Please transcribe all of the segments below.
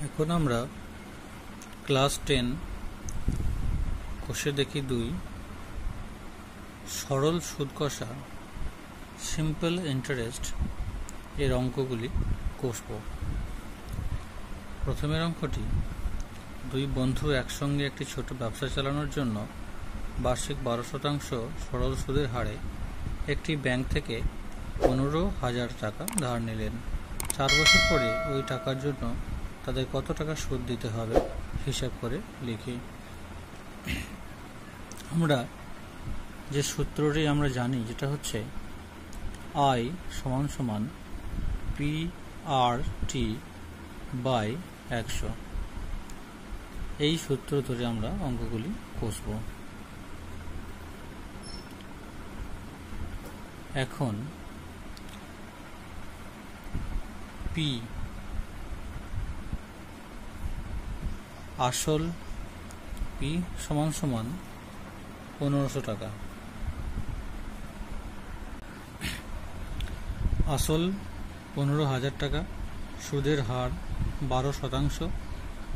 এখন আমরা ক্লাস 10 কোষে দেখি 2 সরল সুদ কষা সিম্পল ইন্টারেস্ট এর অঙ্কগুলি কষব। প্রথমের অঙ্কটি, দুই বন্ধু একসঙ্গে একটি ছোট ব্যবসা চালানোর জন্য বার্ষিক 12% সরল সুদের হারে একটি ব্যাংক থেকে 15,000 টাকা ধার নিলেন। 4 বছর পরে ওই টাকার জন্য তাদের কত টাকা সুদ দিতে হবে হিসাব করে লিখি। আমরা যে সূত্রটি আমরা জানি, যেটা হচ্ছে I = PRT বাই 100। এই সূত্র ধরে আমরা অঙ্কগুলি কষব। এখন P আসল P = 1500 টাকা। আসল 15,000 টাকা, সুদের হার 12%,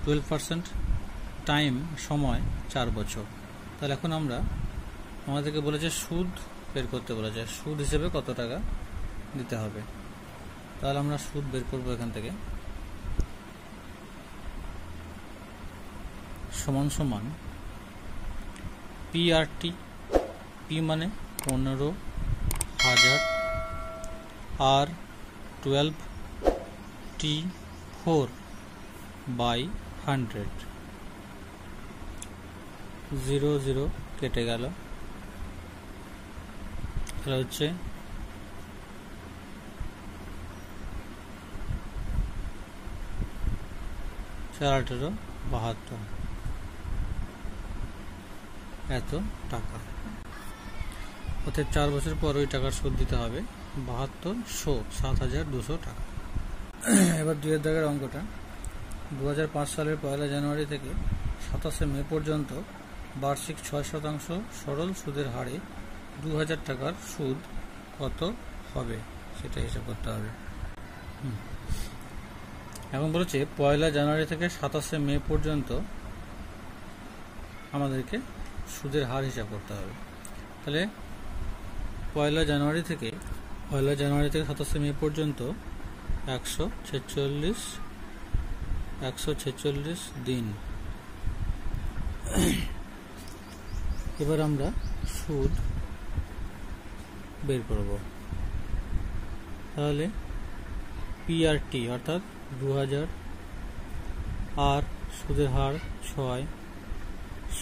12%, টাইম সময় 4 বছর। তাহলে এখন আমাদেরকে বলেছে সুদ বের করতে বলেছে, সুদ হিসেবে কত টাকা দিতে হবে। তাহলে আমরা সুদ বের করব এখান থেকে। সমান PRT, P মানে 15,000 আর 12, T4 বাই 100। 0 0 কেটে গেল। তাহলে হচ্ছে 4×18=72, এত টাকা। অর্থাৎ 4 বছর পর ওই টাকার সুদ দিতে হবে 72,7,200 টাকা। এবার 2 দাগের অঙ্কটা, 2005 সালের 1 জানুয়ারি থেকে 27 মে পর্যন্ত বার্ষিক 6% সরল সুদের হারে 2,000 টাকার সুদ কত হবে সেটা হিসাব করতে হবে। এখন বলেছে 1 জানুয়ারি থেকে 27 মে পর্যন্ত আমাদেরকে সুদের হার হিসাব করতে হবে। তাহলে 1 জানুয়ারি থেকে 27 মে পর্যন্ত 146 দিন। এবার আমরা সুদ বের করব। তাহলে PRT অর্থাৎ 2000 আর সুদের হার 6,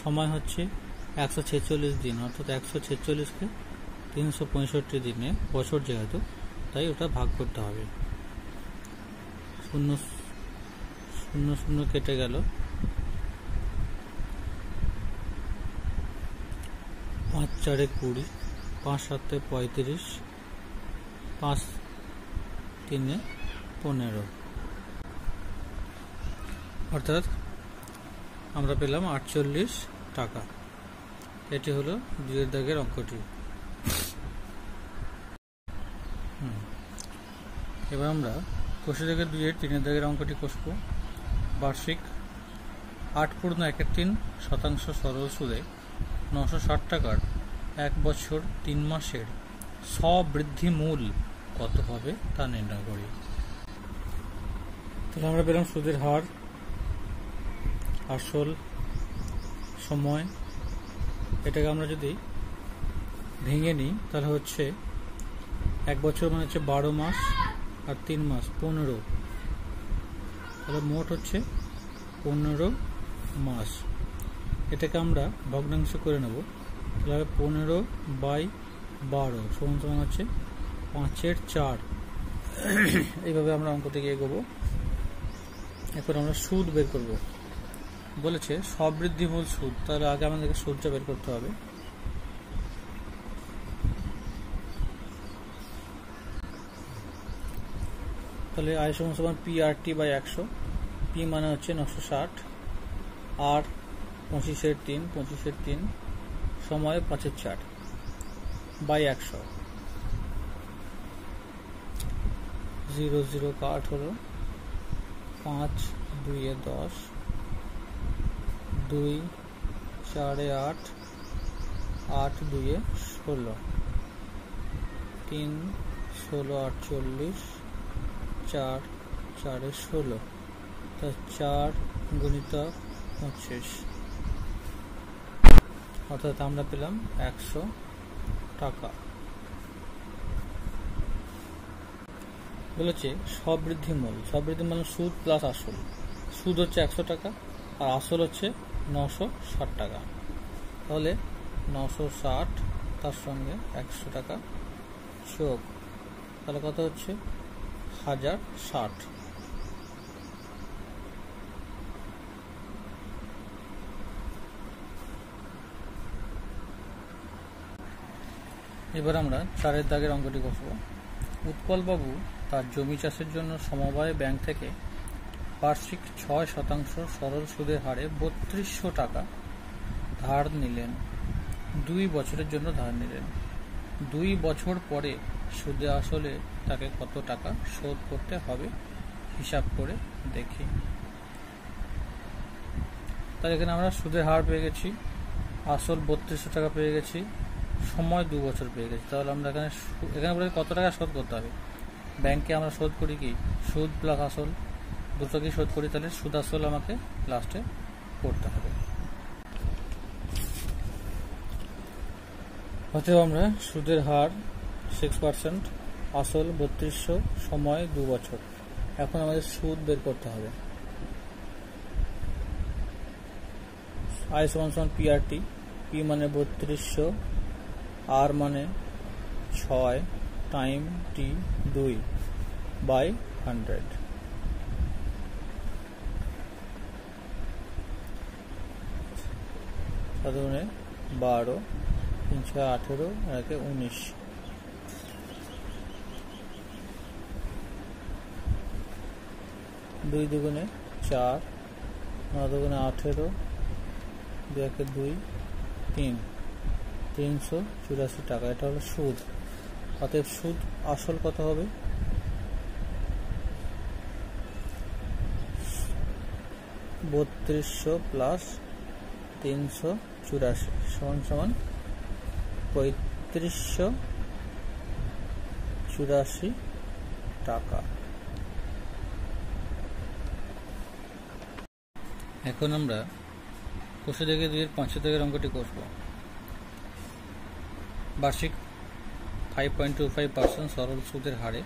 সময় হচ্ছে 146 দিন, অর্থাৎ 146কে 365 দিনে, বছর যেহেতু, তাই ওটা ভাগ করতে হবে। 0 0 কেটে গেল। 5 4 20, 5 7 35, 5 3 15, অর্থাৎ আমরা পেলাম 48 টাকা। এটি হলো 2 দাগের অঙ্কটি। এবার আমরা কোষে দেখে 2 3 দাগের অঙ্কটি কষব। বার্ষিক 8.13% সরল সুদে 960 টাকার 1 বছর 3 মাসের স্ববৃদ্ধি মূল কত হবে তা নির্ণয় করি। তাহলে আমরা পেলাম সুদের হার, আসল, সময়। এটাকে আমরা যদি ভেঙে নিই তাহলে হচ্ছে 1 বছর মানে হচ্ছে 12 মাস আর 3 মাস 15, তাহলে মোট হচ্ছে 15 মাস। এটাকে আমরা ভগ্নাংশ করে নেব। তাহলে 15/12 সমান হচ্ছে 5/4। এইভাবে আমরা অঙ্ক থেকে এগোবো। এখন আমরা সুদ বের করব। বলেছে স্ববৃদ্ধি মূল সুদ, তাহলে আগে আমাদেরকে সুদটা বের করতে হবে। তাহলে I = PRT বাই 100। P মানে হচ্ছে 960, আর 25/3, সময় 5/4 বাই 100। 0 0 কাট হলো, 5 2 10, 2 4 8, 8 2 16, 3 16 48, 4 4 16, तो 4 गुणितक 25, অর্থাৎ আমরা পেলাম 100 টাকা। বলেছে সবৃদ্ধি মূল, সবৃদ্ধি মূল সুদ প্লাস আসল। সুদ হচ্ছে 100 টাকা আর আসল হচ্ছে 960 টাকা। তাহলে 960 তার সঙ্গে 100 টাকা যোগ, তাহলে কত হচ্ছে 1060। এবার আমরা 4 দাগের অঙ্কটি করব। উৎপলবাবু তার জমি চাষের জন্য সমবায় ব্যাংক থেকে বার্ষিক 6% সরল সুদের হারে 3200 টাকা ধার নিলেন। 2 বছরের জন্য ধার নিলেন। 2 বছর পরে সুদে আসলে তাকে কত টাকা শোধ করতে হবে হিসাব করে দেখি। তাহলে এখানে আমরা সুদের হার পেয়ে গেছি, আসল 3200 টাকা পেয়ে গেছি, সময় 2 বছর পেয়ে গেছি। তাহলে আমরা এখানে কত টাকা শোধ করতে হবে। ব্যাংকে আমরা শোধ করি কি সুদ প্লাস আসল, দুটোকেই শোধ করি, তাহলে সুদ আসল আমাকে লাস্টে করতে হবে। অতএব আমরা সুদের হার 6%, আসল 3200, সময় 2 বছর। এখন আমাদের সুদ বের করতে হবে। I = PRT, P মানে 3200, R মানে 6 টাইম T 2 বাই 100। সাধারণে 12, 3 6 18, 19, 2 দুগুণে 4, 9 দুগুণে 18, 2 2, 3, 384 টাকা। এটা হলো সুদ। অতএব সুদ আসল কত হবে, 3200 প্লাস 384 সমান 3584 টাকা। এখন আমরা কোষে দেখে 2.5 দাগের অঙ্কটি করব। বার্ষিক 5.25% সরল সুদের হারে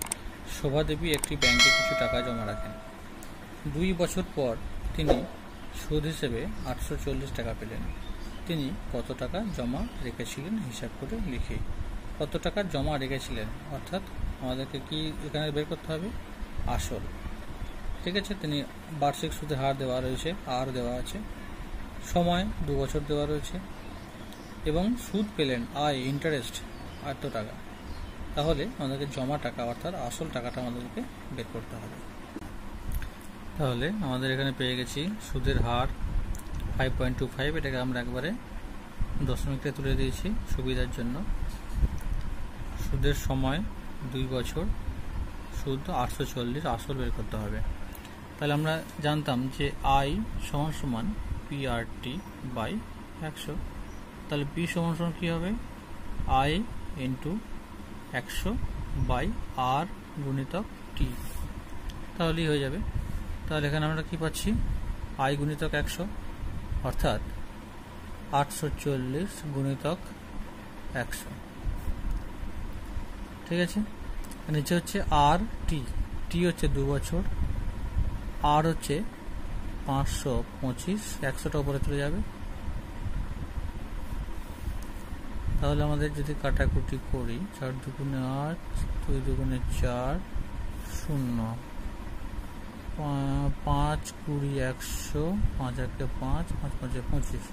শোভাদেবী একটি ব্যাংকে কিছু টাকা জমা রাখেন। 2 বছর পর তিনি সুদ হিসেবে 840 টাকা পেলেন। তিনি কত টাকা জমা রেখেছিলেন হিসাব করে লিখি। কত টাকা জমা রেখেছিলেন অর্থাৎ আমাদেরকে কি এখানে বের করতে হবে, আসল। ঠিক আছে, তিনি বার্ষিক সুদের হার দেওয়া রয়েছে, আর দেওয়া আছে, সময় 2 বছর দেওয়া রয়েছে, এবং সুদ পেলেন ইন্টারেস্ট এত টাকা। তাহলে আমাদেরকে জমা টাকা অর্থাৎ আসল টাকাটা আমাদেরকে বের করতে হবে। তাহলে আমাদের এখানে পেয়ে গেছি সুদের হার 5.25, এটাকে আমরা একবারে দশমিকটা তুলে দিয়েছি সুবিধার জন্য। সুদের সময় 2 বছর, সুদ 840, আসল বের করতে হবে। তাহলে আমরা জানতাম যে I = PRT বাই 100। তাহলে P = কি হবে, I × 100 বাই R গুণিতক T, তাহলেই হয়ে যাবে। তাহলে এখানে আমরা কি পাচ্ছি, I গুণিতক 100 অর্থাৎ 840 গুণিতক 100। ঠিক আছে, নিচে হচ্ছে আর টি, টি হচ্ছে 2 বছর, আর হচ্ছে 525, 100টা উপরে চলে যাবে। তাহলে আমাদের যদি কাটাকুটি করি, 4 দুগুণে 8, 2 দুগুণে 4, 0, 5 20 100, 5 1 5, 5 5 25,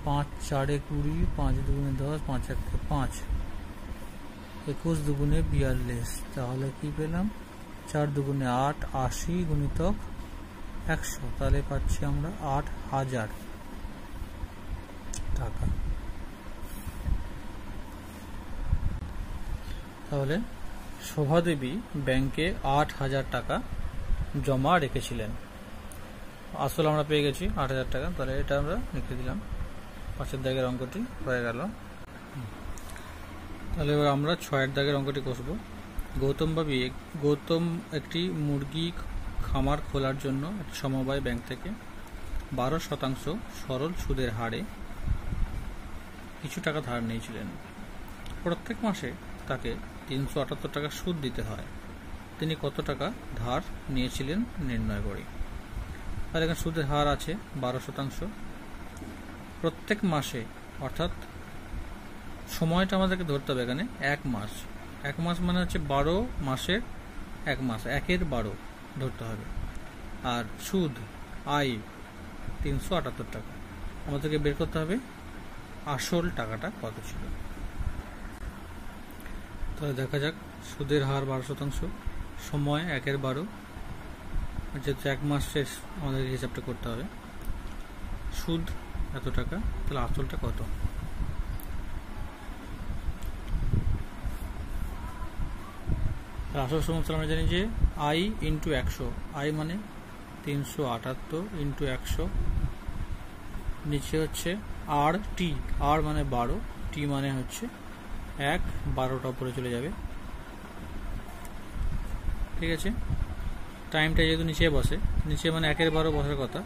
5 4 20, 5 দুগুণে 10, 5 1 5, 21 দুগুণে 42। তাহলে কি পেলাম, 4 দুগুণে 8, 80 গুণিতক 100, তাহলে পাচ্ছি আমরা 8000 টাকা। তাহলে শোভাদেবী ব্যাংকে 8000 টাকা জমা রেখেছিলেন। আসল আমরা পেয়ে গেছি 8,000 টাকা, তাহলে এটা আমরা লিখে দিলাম। পাঁচের দাগের অঙ্কটি হয়ে গেল। তাহলে এবার আমরা 6-এর দাগের অঙ্কটি কষবো। গৌতম একটি মুরগি খামার খোলার জন্য সমবায় ব্যাংক থেকে 12% সরল সুদের হারে কিছু টাকা ধার নিয়েছিলেন। প্রত্যেক মাসে তাকে 378 টাকা সুদ দিতে হয়। তিনি কত টাকা ধার নিয়েছিলেন নির্ণয় করি। তাহলে এখানে সুদের হার আছে 12%। প্রত্যেক মাসে অর্থাৎ সময়টা আমাদেরকে ধরতে হবে এখানে 1 মাস। 1 মাস মানে হচ্ছে 12 মাসের 1 মাস, 1-এর 12 ধরতে হবে। আর সুদ আয় 378 টাকা। আমাদেরকে বের করতে হবে আসল টাকাটা কত ছিল। তাহলে দেখা যাক, সুদের হার 12%, সময় 1-এর 12, যেহেতু 1 মাস শেষ আমাদের হিসাবটা করতে হবে। সুদ এত টাকা, তাহলে আসলটা কত? আসল সমস্যা আমরা জানি যে আই ইন্টু 100, আই মানে 378 ইন্টু 100, নিচে হচ্ছে আর টি, আর মানে 12, টি মানে হচ্ছে 1, 12টা উপরে চলে যাবে। ঠিক আছে, টাইমটা যেহেতু নিচে বসে, নিচে মানে 1-এর 12 বসার কথা,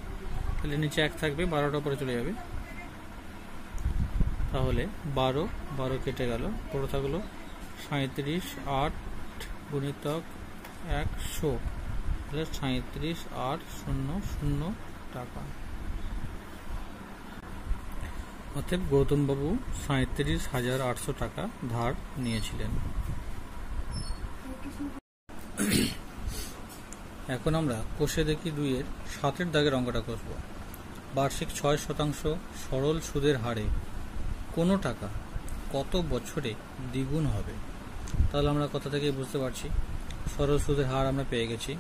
তাহলে নিচে 1 থাকবে, 12টা উপরে চলে যাবে। তাহলে 12 কেটে গেল, পড়ে থাকলো 37, 8 গুণিতক 100, তাহলে 37, 8, 0 টাকা। অতএব গৌতমবাবু 37,800 টাকা ধার নিয়েছিলেন। এখন আমরা কষে দেখি 2-এর 7-এর দাগের অঙ্কটা কষব। বার্ষিক 6% সরল সুদের হারে কোনো টাকা কত বছরে দ্বিগুণ হবে? তাহলে আমরা কথা থেকে বুঝতে পারছি সরল সুদের হার আমরা পেয়ে গেছি।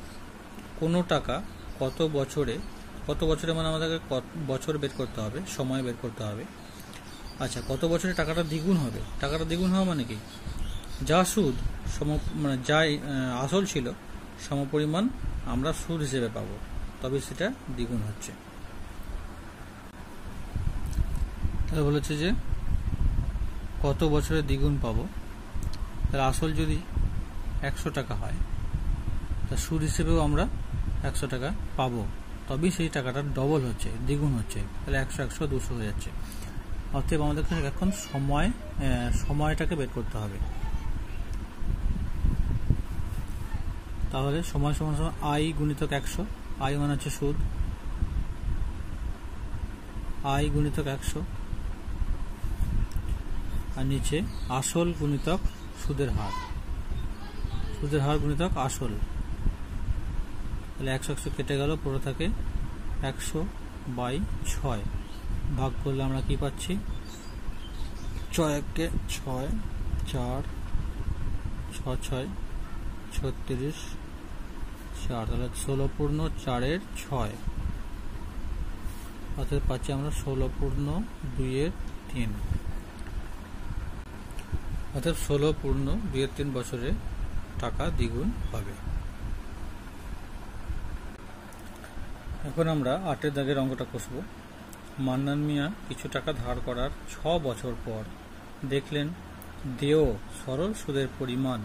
কোনো টাকা কত বছরে, কত বছরে মানে আমাদেরকে বছর বের করতে হবে, সময় বের করতে হবে। আচ্ছা, কত বছরে টাকাটা দ্বিগুণ হবে? টাকাটা দ্বিগুণ হওয়া মানে কি, যা সুদ মানে যা আসল ছিল সমপরিমাণ আমরা সুদ হিসেবে পাবো, তবে সেটা দ্বিগুণ হচ্ছে। তাহলে বলেছে যে কত বছরে দ্বিগুণ পাবো। তাহলে আসল যদি 100 টাকা হয়, তা সুদ হিসেবেও আমরা 100 টাকা পাবো, তবেই সেই টাকাটা ডবল হচ্ছে, দ্বিগুণ হচ্ছে। তাহলে 100, 100, 200 হয়ে যাচ্ছে। অতএব আমাদের এখন সময়টাকে বের করতে হবে। তাহলে সময় সমান সমান আই গুণিতক 100, আই মানে হচ্ছে সুদ, আই গুণিতক 100, আর নিচে আসল গুণিতক সুদের হার, সুদের হার গুণিতক আসল। তাহলে 100, 100 কেটে গেল, পড়ে থাকে 100/6। ভাগ করলে আমরা কি পাচ্ছি, 6-1-6, 4, 6, 6, 36, 4, তাহলে 16/4, অর্থাৎ পাচ্ছি আমরা 16/2/3, অর্থাৎ 16/2/3 বছরে টাকা দ্বিগুণ হবে। এখন আমরা 8-এর দাগের অঙ্কটা কষব। মান্নান মিয়া কিছু টাকা ধার করার 6 বছর পর দেখলেন দেয় সরল সুদের পরিমাণ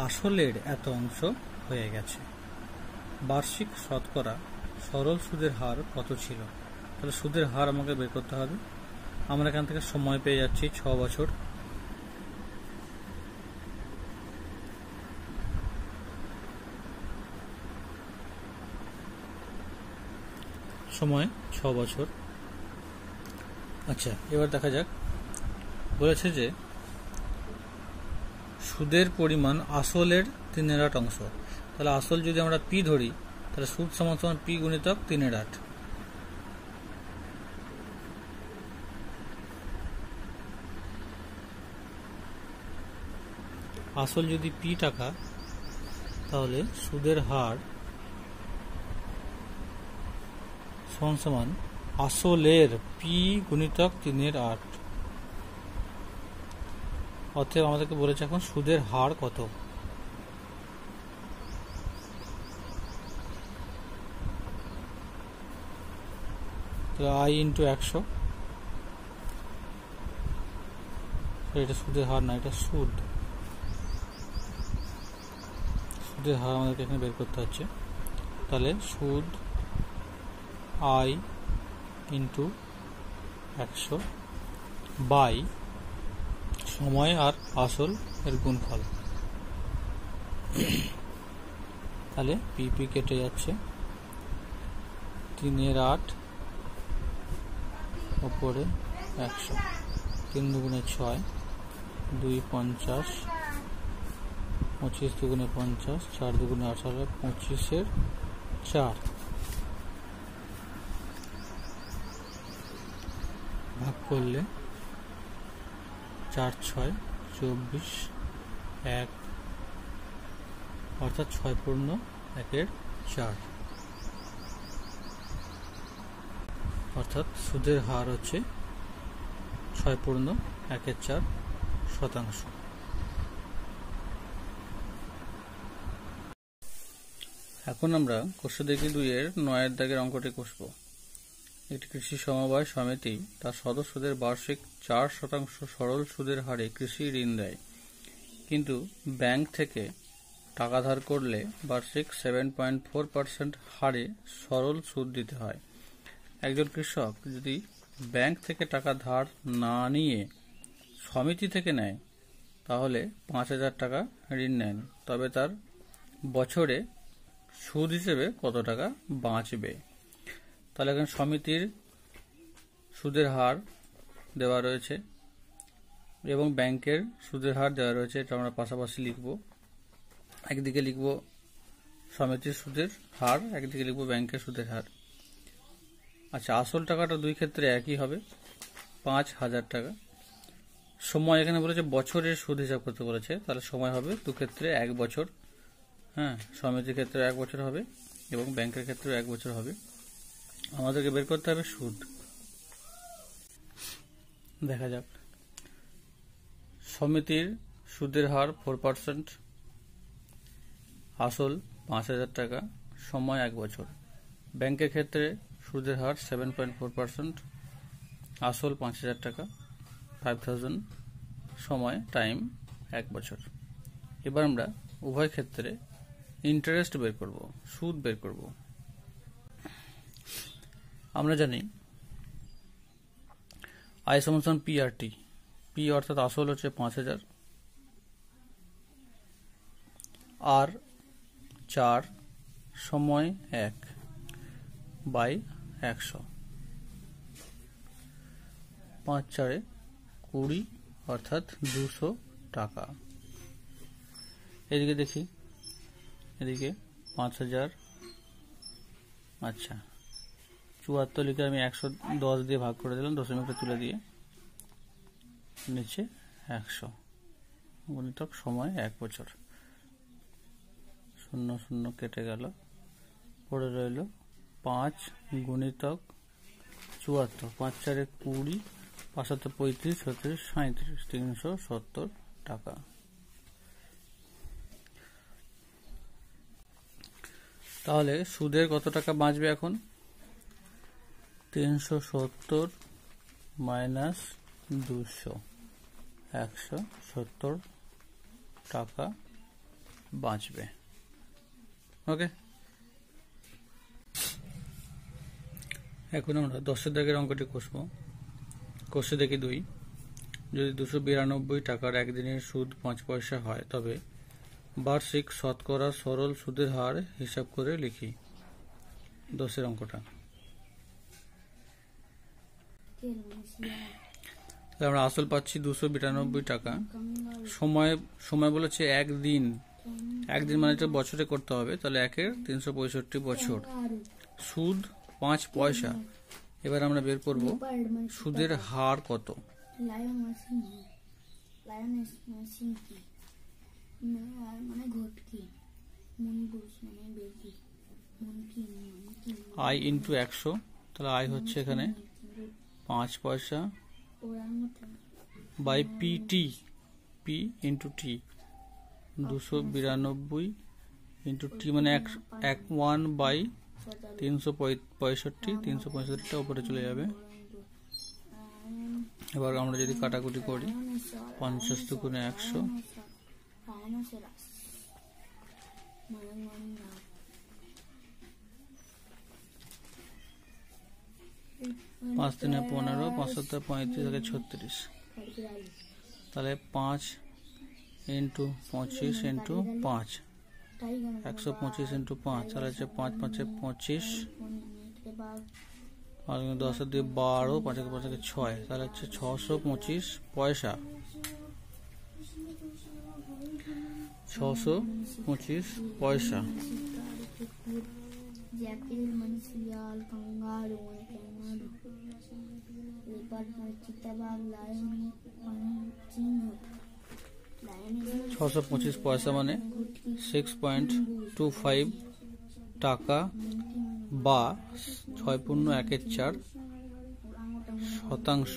আসলের এত অংশ হয়ে গেছে। বার্ষিক শতকরা সরল সুদের হার কত ছিল? তাহলে সুদের হার আমাকে বের করতে হবে। আমরা এখান থেকে সময় পেয়ে যাচ্ছি 6 বছর, সময় 6 বছর। আচ্ছা, এবার দেখা যাক, বলেছে যে সুদের পরিমাণ আসলের 3/8 অংশ। তাহলে আসল যদি আমরা পি ধরি, তাহলে সুদ সমান সমান পি গুণিতক 3/8। আসল যদি পি টাকা, তাহলে সুদের হার সমান সমান আসলের পি গুণিতক 3/8। অতএব আমাদেরকে বলেছে এখন সুদের হার কত। তাহলে আই ইন্টু 100, এটা সুদের হার না, এটা সুদের হার আমাদেরকে এখানে বের করতে হচ্ছে। তাহলে সুদ আই ইন্টু 100 বাই সময় আর আসল এর গুণফল। তাহলে পিপি কেটে যাচ্ছে, 3 এর 8 ওপরে 100, 3 দুগুণে 6, 2 50, 25 দুগুণে 50, 4 দুগুণে 18, 25 এর 4 ভাগ করলে 4 6 24, 1 অর্থাৎ 6 পূর্ণ 1 4, অর্থাৎ সুদের হার হচ্ছে 6 পূর্ণ 1 4 শতাংশ। এখন আমরা কোষ্ঠী দেখি 2 এর 9 এর দাগের অঙ্কটি কষব। একটি কৃষি সমবায় সমিতি তার সদস্যদের বার্ষিক 4% সরল সুদের হারে কৃষি ঋণ দেয়, কিন্তু ব্যাংক থেকে টাকা ধার করলে বার্ষিক 7.4% হারে সরল সুদ দিতে হয়। একজন কৃষক যদি ব্যাংক থেকে টাকা ধার না নিয়ে সমিতি থেকে নেয় তাহলে 5,000 টাকা ঋণ নেন, তবে তার বছরে সুদ হিসেবে কত টাকা বাঁচবে? তাহলে এখানে সমিতির সুদের হার দেওয়া রয়েছে এবং ব্যাংকের সুদের হার দেওয়া রয়েছে, এটা আমরা পাশাপাশি লিখব। একদিকে লিখব সমিতির সুদের হার, একদিকে লিখব ব্যাংকের সুদের হার। আচ্ছা, আসল টাকাটা দুই ক্ষেত্রে একই হবে, 5,000 টাকা। সময় এখানে বলেছে বছরের সুদ হিসাব করতে বলেছে, তাহলে সময় হবে দু ক্ষেত্রে 1 বছর। হ্যাঁ, সমিতির ক্ষেত্রে 1 বছর হবে এবং ব্যাংকের ক্ষেত্রে 1 বছর হবে। আমাদেরকে বের করতে হবে সুদ। দেখা যাক, সমিতির সুদের হার 4%, আসল 5,000 টাকা, সময় 1 বছর। ব্যাংকের ক্ষেত্রে সুদের হার 7.4%, আসল 5,000 টাকা, 5,000, সময় টাইম 1 বছর। এবার আমরা উভয় ক্ষেত্রে ইন্টারেস্ট বের করব, সুদ বের করব। আমরা জানি আই সমান পি আর টি। পি অর্থাৎ আসল হচ্ছে 5,000, আর 4, সময় 1 বাই 100, 5 4 20 অর্থাৎ 200 টাকা। এদিকে দেখি, এদিকে 5,000, আচ্ছা 74 লিখে আমি 110 দিয়ে ভাগ করে দিলাম, দশমিকটা তুলে দিয়ে, নিচে 100, গুণিতক সময় 1 বছর। 0 0 কেটে গেল, পড়ে রইল 5 গুণিতক 74, 5 4 20, 5 7 35, 36 37, 370 টাকা। তাহলে সুদের কত টাকা বাঁচবে এখন? 370 মাইনাস 200, 170 টাকা বাঁচবে। ওকে, এখন আমরা 10 দাগের অঙ্কটি কষব। কষে দেখি 2, যদি 292 টাকার একদিনের সুদ 5 পয়সা হয় তবে বার্ষিক শতকরা সরল সুদের হার হিসাব করে লিখি। 10 অঙ্কটা আমরা আসল পাচ্ছি 292 টাকা, সময় বলেছে একদিন মানে এটা বছরে করতে হবে, তাহলে 1 365 বছর, সুদ 5 পয়সা। এবার আমরা বের করব সুদের হার কত। আই ইন্টু 100, তাহলে আই হচ্ছে এখানে 5 পয়সা by PT, P into T, 292 into T মানে 1 বাই 365, 365টা উপরে চলে যাবে। এবার আমরা যদি কাটাকুটি করি 50 দুগুণে 100, 5 3 15, 5 7 35, 36। তাহলে 5 ইন্টু 25 ইন্টু 5, 125 ইন্টু 5, তাহলে হচ্ছে 5 5 25, 10 দিয়ে 12, 5 5 6, তাহলে হচ্ছে 625 পয়সা। 625 পয়সা। ছশো 25 পয়সা মানে 6.25 টাকা বা 6.1 শতাংশ।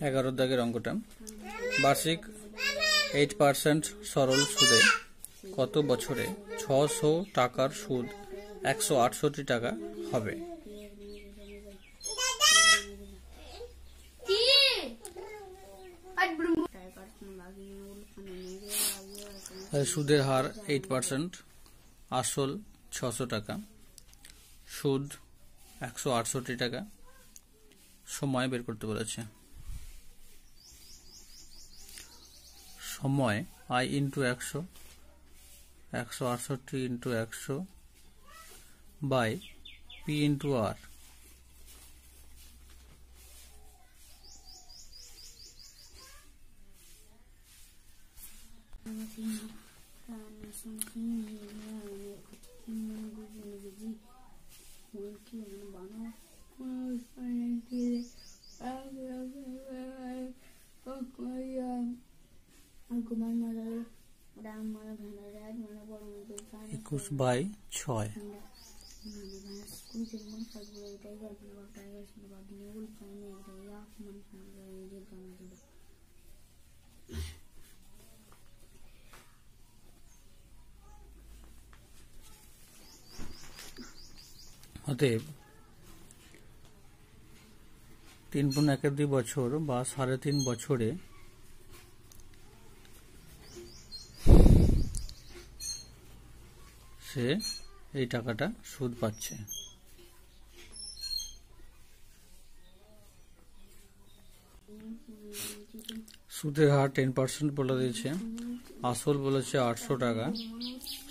এগারো দাগের অঙ্কটা, বার্ষিক 8% সরল সুদে কত বছরে 600 টাকার সুদ 168 টাকা হবে? সুদের হার 8%, আসল 600 টাকা, সুদ 168 টাকা, সময় বের করতে বলেছে। সময় I into 100, 168 into 100 by P into R। একুশ বাই 6। অতএব 3.1 বছর বা 3.5 বছরে সে এই টাকাটা সুদ পাচ্ছে। সুদের হার 10% বলে দিয়েছে, আসল বলেছে 800 টাকা,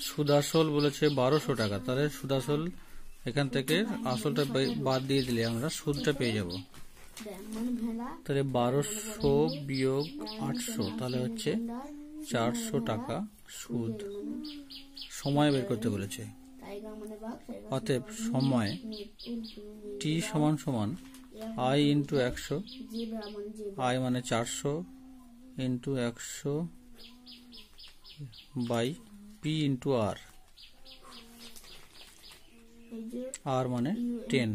সুদ আসল বলেছে 1200 টাকা। তাহলে সুদ আসল এখান থেকে আসলটা বাদ দিয়ে দিলে আমরা সুদটা পেয়ে যাব। তাহলে 1200 বিয়োগ 800, তাহলে হচ্ছে 400 টাকা সুদ। সময় বের করতে বলেছে, অতএব সময় t সমান সমান I ইন্টু 100, I মানে 400 into 100 by P into R, R মানে 10।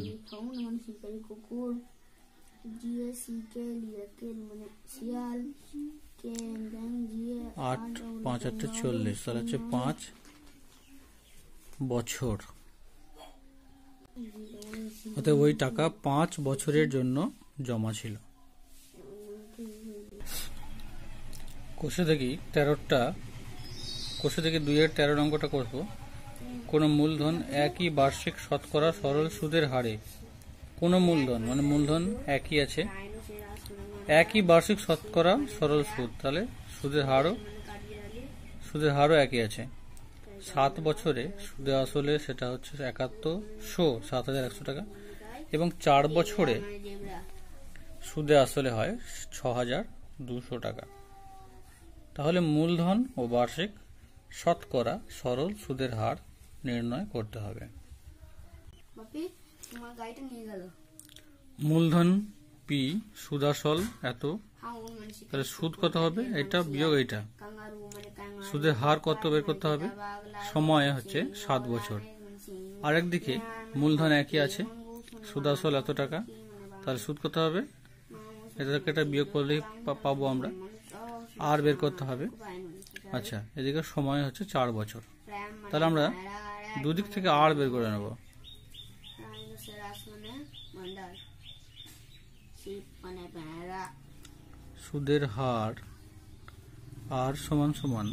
8 5 8 40, তাহলে হচ্ছে 5 বছর। অতএব ওই টাকা 5 বছরের জন্য জমা ছিল। কোষে দেখি 2-এর 13 অঙ্কটা করব। কোন মূলধন একই বার্ষিক শতকরা সরল সুদের হারে, কোন মূলধন মানে মূলধন একই আছে, একই বার্ষিক শতকরা সরল সুদ, তাহলে সুদের হারও একই আছে। 7 বছরে সুদে আসলে সেটা হচ্ছে 7100 টাকা, এবং 4 বছরে সুদে আসলে হয় 6200 টাকা। তাহলে মূলধন ও বার্ষিক শতকরা সরল সুদের হার নির্ণয় করতে হবে। মূলধন P, সুদ আসল এত, তাহলে সুদ কত হবে, এটা বিয়োগ এটা। সুদের হার কত বের করতে হবে, সময় হচ্ছে 7 বছর। আরেকদিকে মূলধন একই আছে, সুদ আসল এত টাকা, তাহলে সুদ কত হবে, এটা বিয়োগ করলেই পাবো আমরা। আর বের করতে হবে। আচ্ছা, এদিকে সময় হচ্ছে 4 বছর, তাহলে আমরা দুদিক থেকে আর বের করে নেব। সুদের হার আর সমান সমান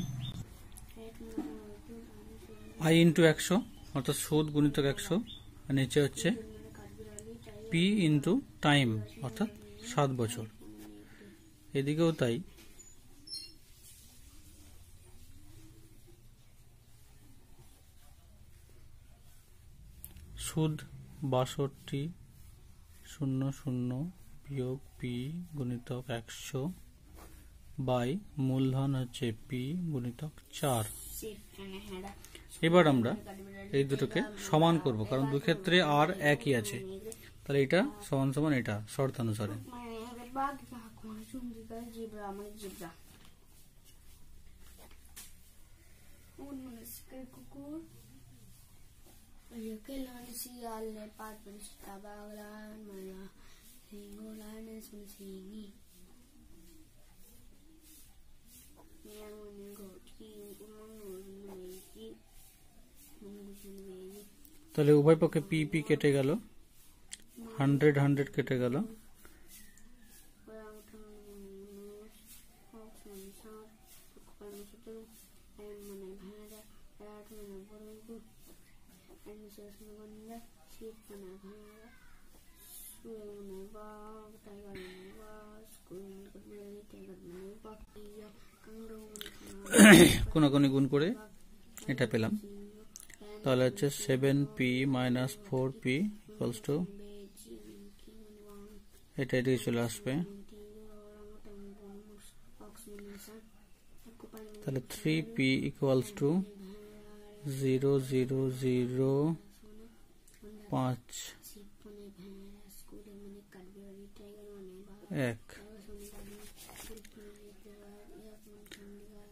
আই ইন্টু 100, অর্থাৎ সুদ গুণিতক 100, আর নিচে হচ্ছে পি ইন্টু টাইম, অর্থাৎ 7 বছর। এদিকেও তাই, সুদ 62,00 বিয়োগ পি গুণিতক 100 বাই মূলধন হচ্ছে পি গুণিতক 4। এবার আমরা এই দুটোকে সমান করব, কারণ দুক্ষেত্রে আর একই আছে, তাহলে এটা সমান সমান এটা শর্তানুসারে। তাহলে উভয় পক্ষে পি পি কেটে গেল, 100 কেটে গেল, কোনাকুনি গুণ করে এটা পেলাম। তাহলে হচ্ছে 7p minus 4p equals to, এটা এদিকে চলে আসবে, তাহলে 3p ইকুয়ালস টু 0,005,1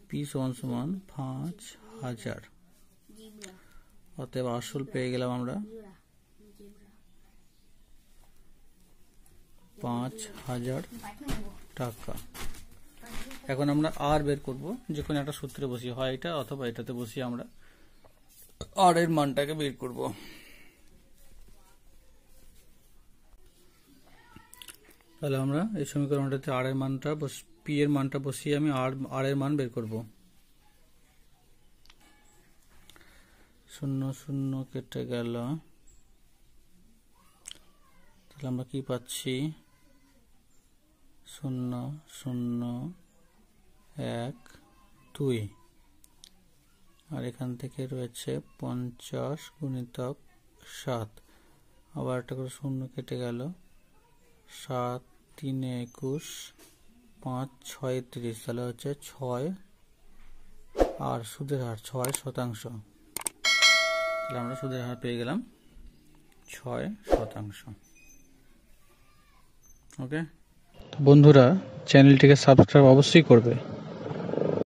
পি সমান সমান 5,000। অতএব আসল পেয়ে গেলাম আমরা 5,000 টাকা। এখন আমরা আর বের করব, যে কোনো একটা সূত্রে বসিয়ে, হয় এটা অথবা এটাতে বসিয়ে আমরা আর এর মানটাকে বের করব। তাহলে আমরা এই সমীকরণটাতে আর এর মানটা, পি এর মানটা বসিয়ে আমি আর এর মান বের করব। 0 কেটে গেল, তাহলে আমরা কি পাচ্ছি, 0,0,1,2, আর এখান থেকে রয়েছে 50 গুণিতক 7, আবার একটা করে 0 কেটে গেল, 7 3 21, 5 6 30, তাহলে হচ্ছে 6, আর সুদের হার 6%। তাহলে আমরা সুদের হার পেয়ে গেলাম 6%। ওকে, বন্ধুরা চ্যানেলটিকে সাবস্ক্রাইব অবশ্যই করবে।